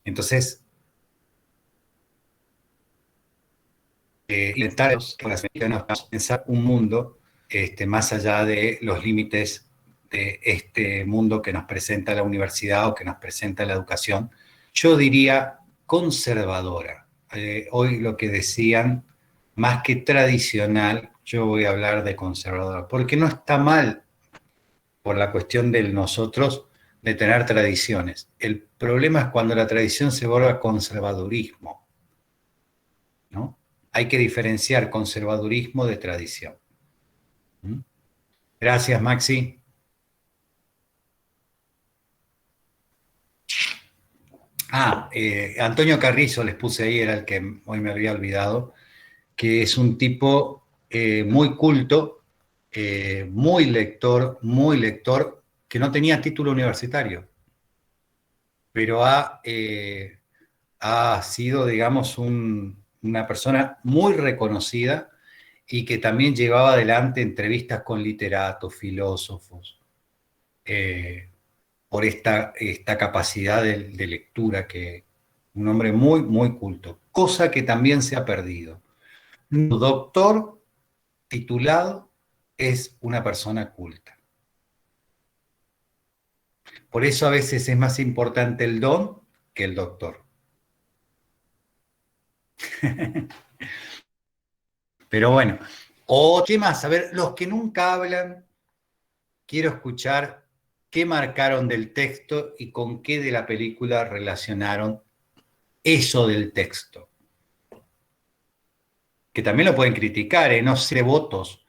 Entonces, intentar pensar un mundo más allá de los límites de este mundo que nos presenta la universidad o que nos presenta la educación, yo diría conservadora. Hoy lo que decían, más que tradicional, yo voy a hablar de conservadora, porque no está mal por la cuestión del nosotros de tener tradiciones. El problema es cuando la tradición se vuelve conservadurismo, ¿no? Hay que diferenciar conservadurismo de tradición. ¿Mm? Gracias, Maxi. Antonio Carrizo les puse ahí, era el que hoy me había olvidado, que es un tipo muy culto, muy lector, que no tenía título universitario, pero ha sido, digamos, una persona muy reconocida y que también llevaba adelante entrevistas con literatos, filósofos, por esta capacidad de lectura, que un hombre muy, muy culto, cosa que también se ha perdido. Un doctor titulado es una persona culta. Por eso a veces es más importante el don que el doctor. Pero bueno, ¿qué más? A ver, los que nunca hablan, quiero escuchar qué marcaron del texto y con qué de la película relacionaron eso del texto. Que también lo pueden criticar, no sé, votos.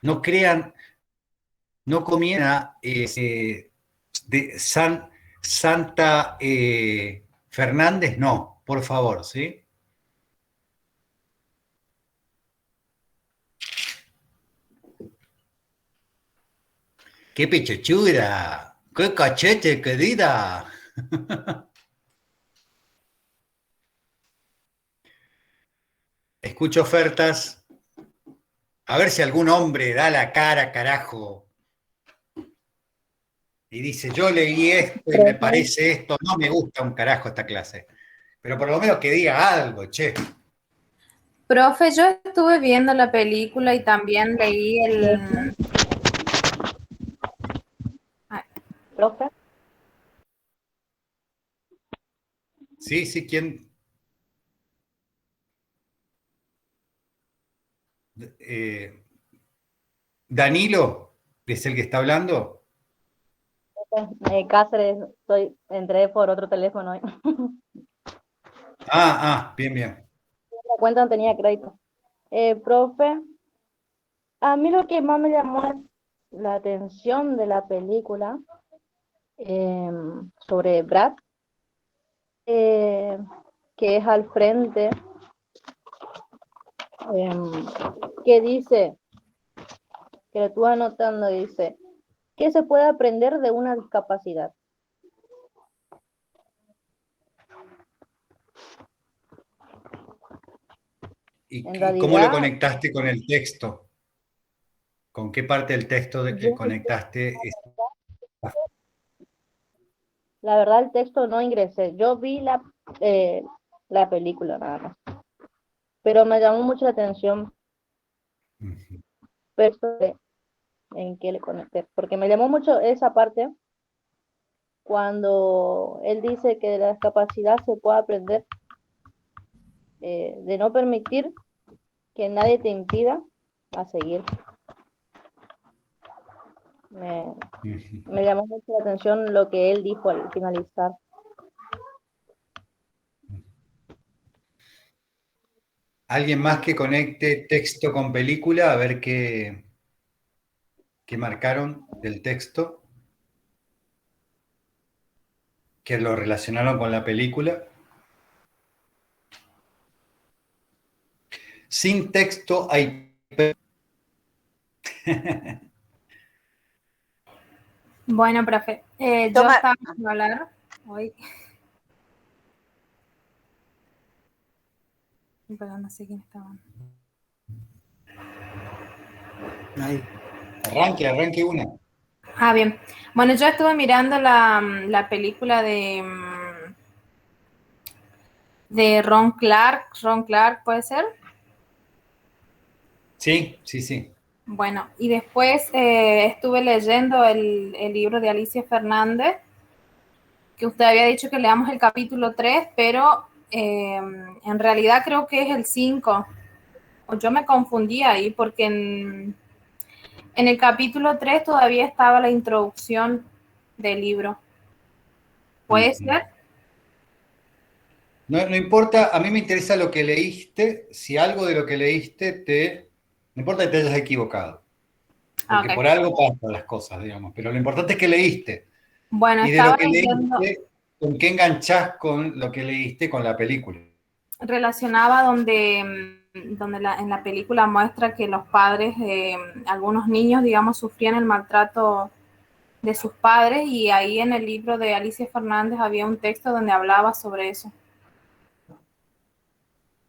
No crean, no comienza de Santa Fernández, no, por favor, ¿sí? ¡Qué pechuchura! ¡Qué cachete, querida! Escucho ofertas. A ver si algún hombre da la cara, carajo. Y dice, yo leí esto y me parece esto. No me gusta un carajo esta clase. Pero por lo menos que diga algo, che. Profe, yo estuve viendo la película y también leí el... ¿Profe? Sí, ¿quién? Danilo, ¿es el que está hablando? Cáceres, entré por otro teléfono hoy. Bien. La cuenta no tenía crédito. Profe, a mí lo que más me llamó la atención de la película sobre Brad, que es al frente, que dice, que lo estuve anotando, dice, ¿Qué se puede aprender de una discapacidad? ¿Y En cómo lo realidad, conectaste con el texto? ¿Con qué parte del texto de que yo, conectaste? la verdad, el texto no ingresé. Yo vi la película nada más, pero me llamó mucho la atención Ujú. en qué le conecté, porque me llamó mucho esa parte cuando él dice que de la discapacidad se puede aprender, de no permitir que nadie te impida a seguir. Me, Ujú. me llamó mucho la atención lo que él dijo al finalizar. ¿Alguien más que conecte texto con película? A ver qué marcaron del texto, que lo relacionaron con la película. Sin texto hay... Bueno, profe, yo Toma, estaba por hablar hoy, pero no sé quién estaba. Arranque una. Ah, bien. Bueno, yo estuve mirando la película de Ron Clark, ¿puede ser? Sí, sí, sí. Bueno, y después estuve leyendo el libro de Alicia Fernández, que usted había dicho que leamos el capítulo 3, pero en realidad creo que es el 5. O yo me confundí ahí porque en el capítulo 3 todavía estaba la introducción del libro. ¿Puede ser? No, no importa, a mí me interesa lo que leíste, si algo de lo que leíste no importa que te hayas equivocado, porque Ok. por algo pasan las cosas, digamos, pero lo importante es que leíste. Bueno, Y de lo estaba que leyendo, leíste, ¿con qué enganchás con lo que leíste con la película? relacionaba en la película muestra que los padres, algunos niños, digamos, sufrían el maltrato de sus padres y ahí en el libro de Alicia Fernández había un texto donde hablaba sobre eso.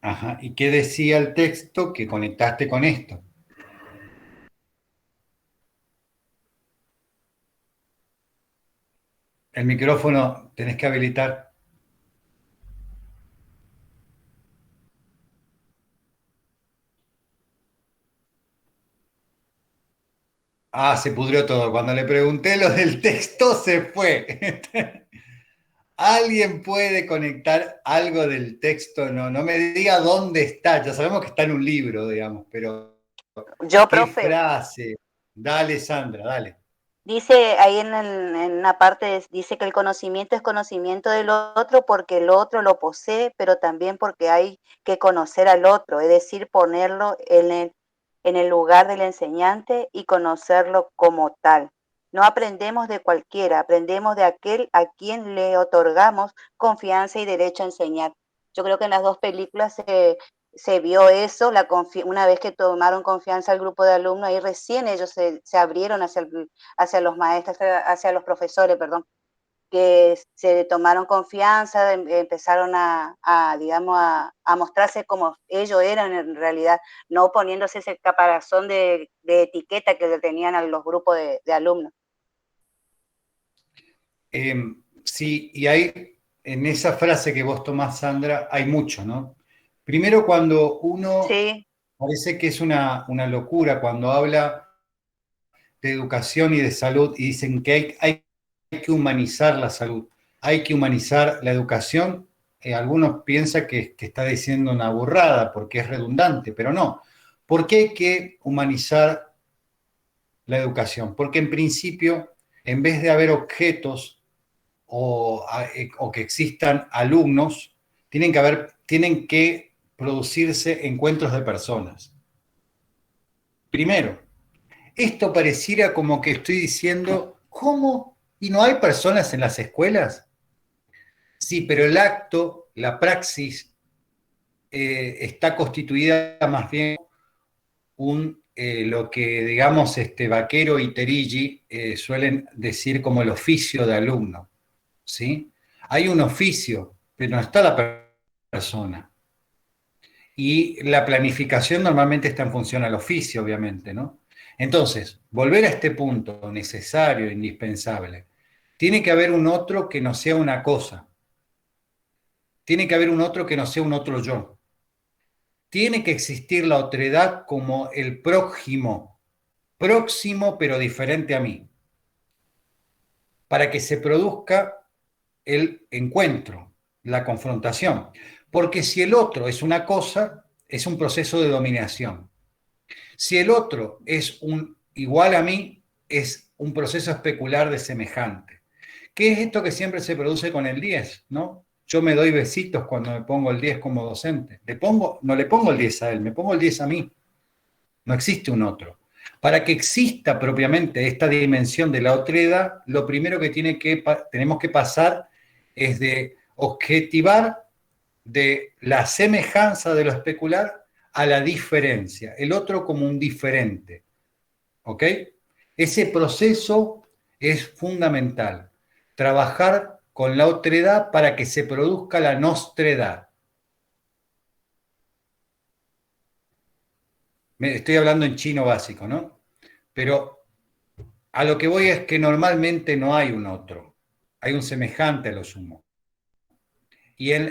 Ajá, ¿y qué decía el texto que conectaste con esto? El micrófono tenés que habilitar. Ah, se pudrió todo. Cuando le pregunté lo del texto, se fue. ¿Alguien puede conectar algo del texto? No, no me diga dónde está. Ya sabemos que está en un libro, digamos, pero yo, ¿qué profe, frase? Dale, Sandra, dale. dice ahí en una parte, dice que el conocimiento es conocimiento del otro porque el otro lo posee, pero también porque hay que conocer al otro, es decir, ponerlo en el lugar del enseñante y conocerlo como tal. No aprendemos de cualquiera, aprendemos de aquel a quien le otorgamos confianza y derecho a enseñar. Yo creo que en las dos películas se vio eso, una vez que tomaron confianza el grupo de alumnos, ahí recién ellos se abrieron hacia los maestros, hacia los profesores, perdón, que se tomaron confianza, empezaron digamos, a mostrarse como ellos eran en realidad, no poniéndose ese caparazón de etiqueta que le tenían a los grupos de alumnos. Sí, y hay, en esa frase que vos tomás, Sandra, hay mucho, ¿no? Primero, cuando uno, Sí, parece que es una locura, cuando habla de educación y de salud y dicen que hay que humanizar la salud, hay que humanizar la educación. Algunos piensan que está diciendo una burrada porque es redundante, pero no. ¿Por qué hay que humanizar la educación? Porque en principio, en vez de haber objetos o que existan alumnos, tienen que producirse encuentros de personas. Primero, esto pareciera como que estoy diciendo, ¿cómo? ¿Y no hay personas en las escuelas? Sí, pero el acto, la praxis, está constituida más bien un lo que, digamos, Vaquero y Terigi suelen decir como el oficio de alumno, ¿sí? Hay un oficio, pero no está la persona. Y la planificación normalmente está en función al oficio, obviamente, ¿no? Entonces, volver a este punto necesario, indispensable, tiene que haber un otro que no sea una cosa. Tiene que haber un otro que no sea un otro yo. Tiene que existir la otredad como el prójimo, próximo pero diferente a mí, para que se produzca el encuentro, la confrontación. Porque si el otro es una cosa, es un proceso de dominación. Si el otro es un igual a mí, es un proceso especular de semejante. ¿Qué es esto que siempre se produce con el 10, ¿no? Yo me doy besitos cuando me pongo el 10 como docente. No le pongo el 10 a él, me pongo el 10 a mí. No existe un otro. Para que exista propiamente esta dimensión de la otredad, lo primero que tenemos que pasar es de objetivar de la semejanza de lo especular a la diferencia, el otro como un diferente. ¿Ok? Ese proceso es fundamental. Trabajar con la otredad para que se produzca la nostredad. Estoy hablando en chino básico, ¿no? Pero a lo que voy es que normalmente no hay un otro, hay un semejante a lo sumo. Y en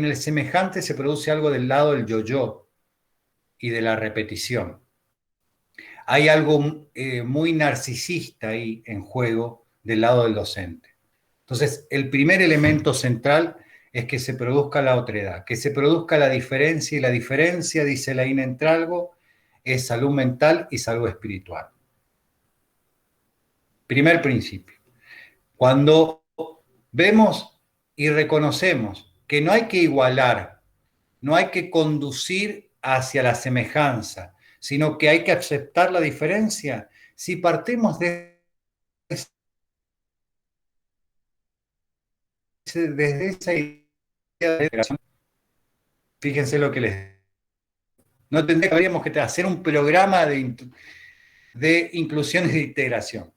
el semejante se produce algo del lado del yo-yo y de la repetición. Hay algo muy narcisista ahí en juego del lado del docente. Entonces, el primer elemento central es que se produzca la otredad, que se produzca la diferencia, y la diferencia, dice Laín Entralgo, es salud mental y salud espiritual. Primer principio. Cuando vemos y reconocemos que no hay que igualar, no hay que conducir hacia la semejanza, sino que hay que aceptar la diferencia, si partimos desde esa idea de integración, fíjense lo que les... No tendríamos que hacer un programa de inclusión y de integración,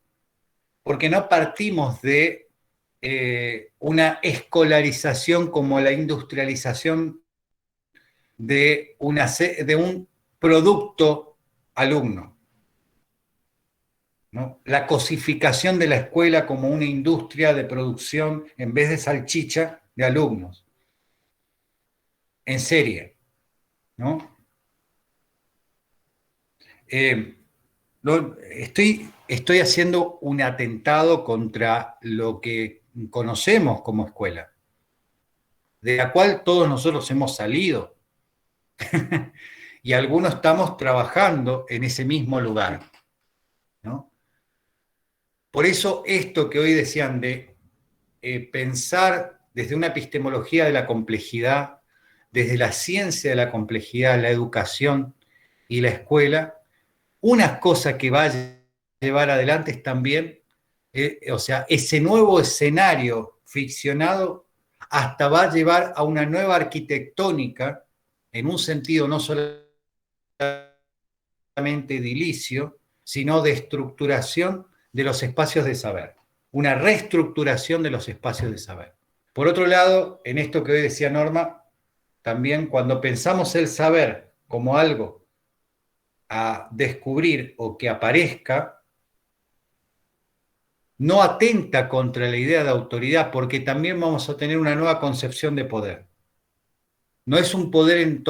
porque no partimos de una escolarización como la industrialización de un producto alumno, ¿no? La cosificación de la escuela como una industria de producción en vez de salchicha de alumnos, en serie, ¿no? Estoy haciendo un atentado contra lo que conocemos como escuela, de la cual todos nosotros hemos salido, y algunos estamos trabajando en ese mismo lugar, ¿no? Por eso esto que hoy decían de pensar desde una epistemología de la complejidad, desde la ciencia de la complejidad, la educación y la escuela, una cosa que va a llevar adelante es también, o sea, ese nuevo escenario ficcionado hasta va a llevar a una nueva arquitectónica, en un sentido no solamente edilicio, sino de estructuración de los espacios de saber, una reestructuración de los espacios de saber. Por otro lado, en esto que hoy decía Norma, también cuando pensamos el saber como algo a descubrir o que aparezca, no atenta contra la idea de autoridad, porque también vamos a tener una nueva concepción de poder. No es un poder en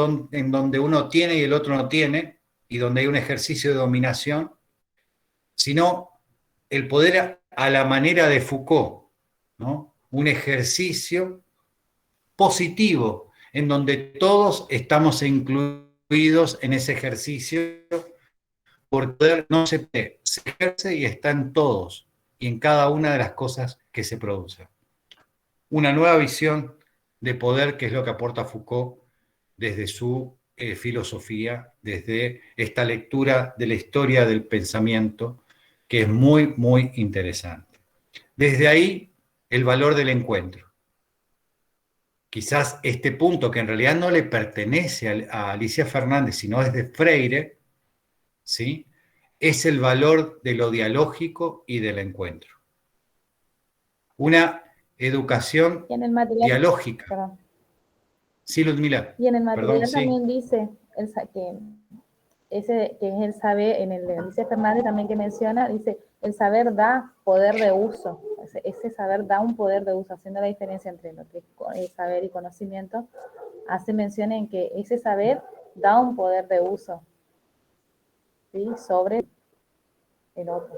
donde uno tiene y el otro no tiene, y donde hay un ejercicio de dominación, sino el poder a la manera de Foucault, ¿no? Un ejercicio positivo, en donde todos estamos incluidos en ese ejercicio, porque el poder no se ejerce y está en todos, y en cada una de las cosas que se producen. Una nueva visión de poder, que es lo que aporta Foucault desde su filosofía, desde esta lectura de la historia del pensamiento, que es muy, muy interesante. Desde ahí, el valor del encuentro. Quizás este punto, que en realidad no le pertenece a Alicia Fernández, sino es de Freire, ¿sí? Es el valor de lo dialógico y del encuentro. Una educación Y en el material, dialógica. perdón. Sí, Ludmila. Y en el material Perdón, sí. también dice que ese que es el saber, en el de Alicia Fernández también que menciona, dice, el saber da poder de uso. Ese saber da un poder de uso, haciendo la diferencia entre lo que es saber y conocimiento. Hace mención en que ese saber da un poder de uso, ¿sí? Sobre el otro.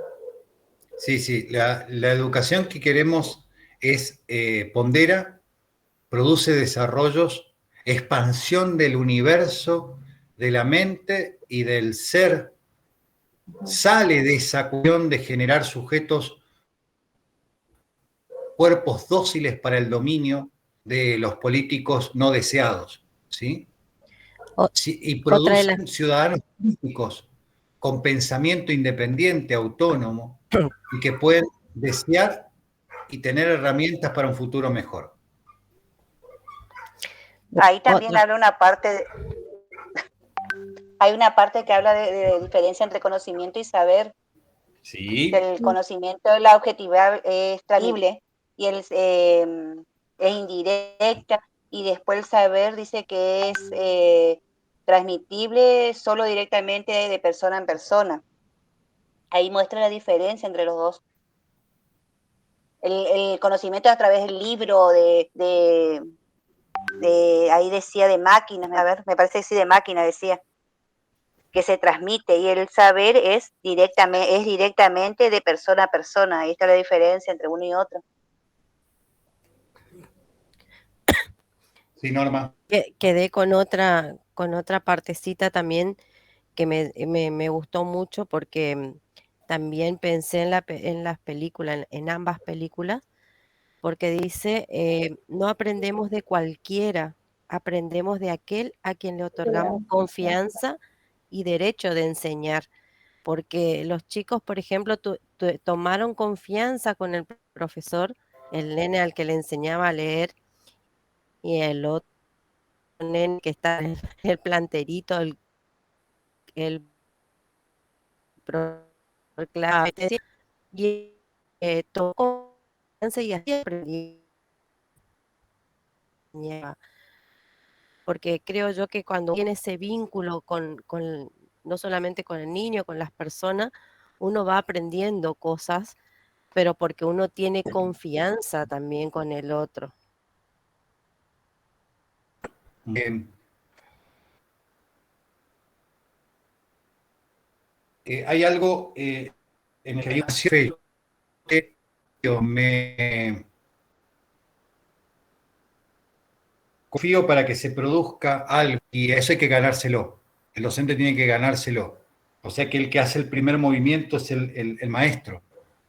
Sí, sí. La educación que queremos es pondera, produce desarrollos, expansión del universo, de la mente y del ser. Sale de esa cuestión de generar sujetos, cuerpos dóciles para el dominio de los políticos no deseados, ¿sí? Sí, y producen ciudadanos críticos con pensamiento independiente, autónomo, y que pueden desear y tener herramientas para un futuro mejor. Ahí también habla una parte, hay una parte que habla de diferencia entre conocimiento y saber. Sí. El conocimiento de la objetividad es transmisible y es indirecta, y después el saber dice que es transmitible solo directamente de persona en persona. Ahí muestra la diferencia entre los dos. El conocimiento a través del libro, ahí decía de máquinas, a ver, me parece que sí, de máquina decía, que se transmite, y el saber es directamente de persona a persona. Ahí está la diferencia entre uno y otro. Sí, Norma. Quedé con otra partecita también que me gustó mucho, porque también pensé en las películas, en ambas películas, porque dice, no aprendemos de cualquiera, aprendemos de aquel a quien le otorgamos confianza y derecho de enseñar. Porque los chicos, por ejemplo, tomaron confianza con el profesor, el nene al que le enseñaba a leer, y el otro nene que está en el planterito, el clave, y tomó confianza y así aprendí. Porque creo yo que cuando tiene ese vínculo no solamente con el niño, con las personas, uno va aprendiendo cosas, pero porque uno tiene confianza también con el otro. Hay algo en el que me confío para que se produzca algo, y eso hay que ganárselo. El docente tiene que ganárselo. O sea que el que hace el primer movimiento es el maestro,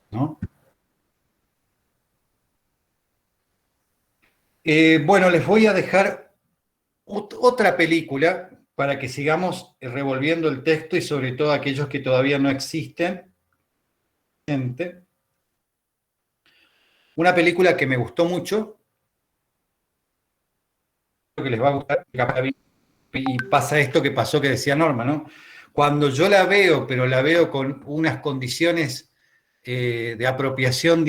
¿no? Bueno, les voy a dejar otra película para que sigamos revolviendo el texto, y sobre todo aquellos que todavía no existen. Una película que me gustó mucho, que les va a gustar, y pasa esto que pasó que decía Norma, ¿no? Cuando yo la veo, pero la veo con unas condiciones de apropiación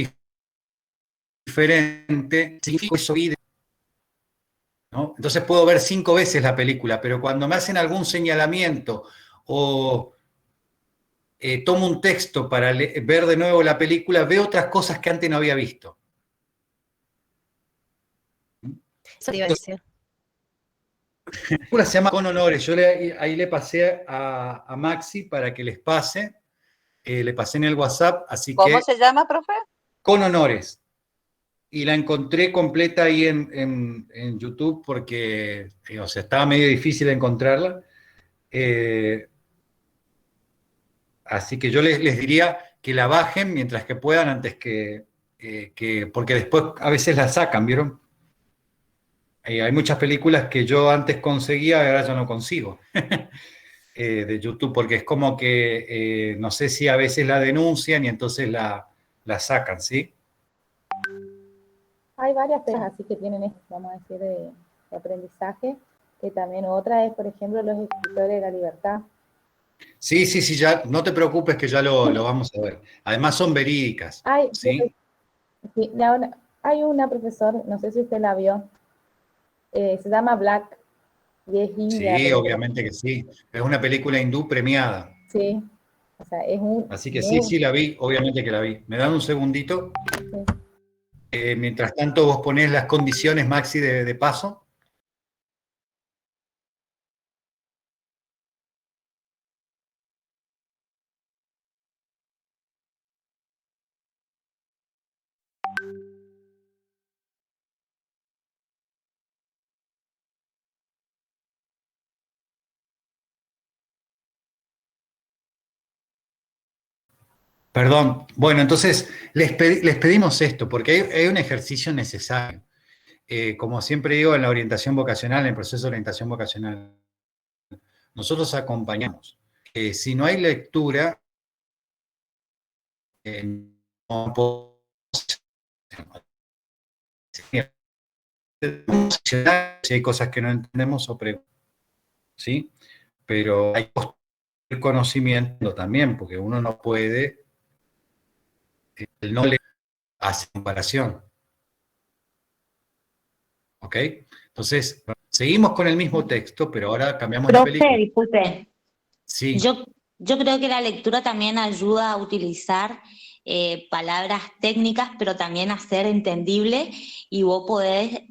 diferente, significa eso, ¿no? Entonces puedo ver 5 veces la película, pero cuando me hacen algún señalamiento o tomo un texto para ver de nuevo la película, veo otras cosas que antes no había visto. Eso te iba a decir. La película se llama Con Honores. Yo ahí le pasé a Maxi para que les pase. Le pasé en el WhatsApp, así que... ¿Cómo se llama, profe? Con Honores. Y la encontré completa ahí en YouTube porque, o sea, estaba medio difícil encontrarla. Así que yo les diría que la bajen mientras que puedan, antes porque después a veces la sacan, ¿vieron? Hay muchas películas que yo antes conseguía y ahora ya no consigo de YouTube, porque es como que no sé si a veces la denuncian y entonces la sacan, ¿sí? Hay varias temas así que tienen esto, vamos a decir, de aprendizaje, que también otra es, por ejemplo, Los Escritores de la Libertad, Sí, ya, no te preocupes que ya lo vamos a ver. Además son verídicas, ¿sí? Sí, hay una profesora, no sé si usted la vio, se llama Black, y es india. Sí, obviamente que sí. Es una película hindú premiada. Sí, o sea, Así que sí, la vi, obviamente que la vi. ¿Me dan un segundito? Sí. Mientras tanto, vos ponés las condiciones, Maxi, de paso. Perdón. Bueno, entonces les pedimos esto, porque hay un ejercicio necesario. Como siempre digo, en la orientación vocacional, en el proceso de orientación vocacional, nosotros acompañamos. Si no hay lectura, no podemos, si hay cosas que no entendemos o preguntamos, ¿sí? Pero hay el conocimiento también, porque uno no puede, el no le hace comparación. ¿Ok? Entonces, seguimos con el mismo texto, pero ahora cambiamos la película. Disculpe. Sí. Yo creo que la lectura también ayuda a utilizar palabras técnicas, pero también a ser entendible y vos podés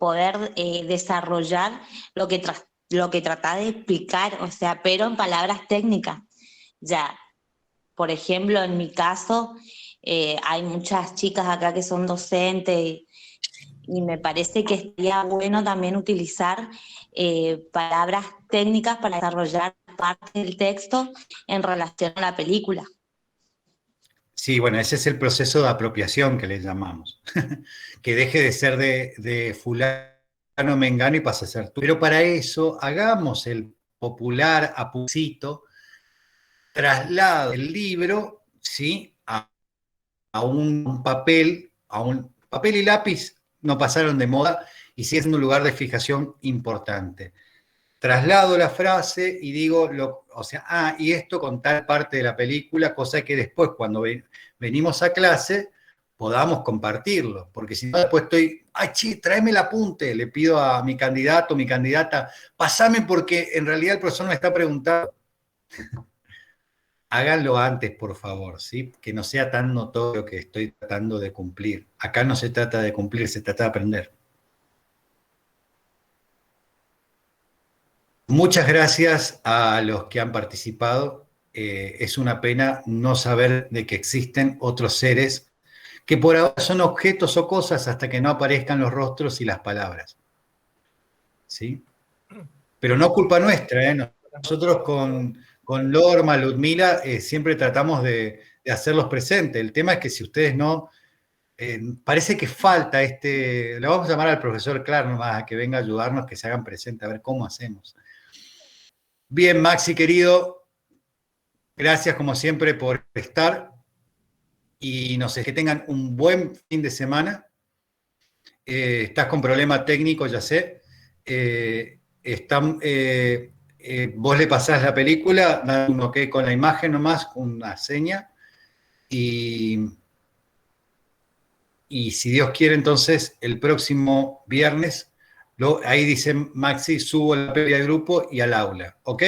poder desarrollar lo que tratás de explicar, o sea, pero en palabras técnicas. Ya, por ejemplo, en mi caso, hay muchas chicas acá que son docentes y me parece que estaría bueno también utilizar palabras técnicas para desarrollar parte del texto en relación a la película. Sí, bueno, ese es el proceso de apropiación que le llamamos. Que deje de ser de fulano mengano y pase a ser tú. Pero para eso, hagamos el popular apucito, traslado el libro, ¿sí? A un papel y lápiz, no pasaron de moda y sí es un lugar de fijación importante. Traslado la frase y digo, y esto con tal parte de la película, cosa que después cuando venimos a clase podamos compartirlo, porque si no después tráeme el apunte, le pido a mi candidato, mi candidata, pasame porque en realidad el profesor me está preguntando. Háganlo antes, por favor, ¿sí? Que no sea tan notorio que estoy tratando de cumplir. Acá no se trata de cumplir, se trata de aprender. Muchas gracias a los que han participado. Es una pena no saber de que existen otros seres que por ahora son objetos o cosas hasta que no aparezcan los rostros y las palabras. ¿Sí? Pero no culpa nuestra, ¿eh? Nosotros con Lorma, Ludmila, siempre tratamos de hacerlos presentes. El tema es que si ustedes no... parece que falta le vamos a llamar al profesor Clark nomás a que venga a ayudarnos, que se hagan presentes, a ver cómo hacemos. Bien, Maxi, querido, gracias como siempre por estar y no sé, que tengan un buen fin de semana. Estás con problema técnico, ya sé. Vos le pasás la película, dan un ok con la imagen nomás, una seña, y si Dios quiere, entonces, el próximo viernes, ahí dice Maxi, subo la película de grupo y al aula, ¿ok?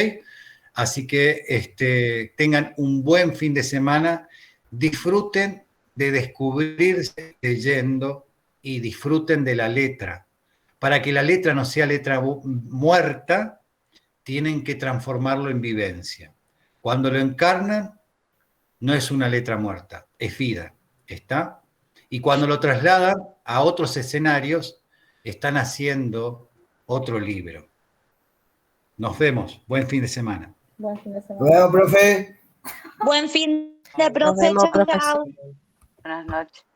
Así que tengan un buen fin de semana, disfruten de descubrirse leyendo y disfruten de la letra. Para que la letra no sea letra muerta, tienen que transformarlo en vivencia. Cuando lo encarnan, no es una letra muerta, es vida, ¿está? Y cuando lo trasladan a otros escenarios, están haciendo otro libro. Nos vemos. Buen fin de semana. Buen fin de semana. Bueno, profe. Buen fin de profe. Chao. Buenas noches.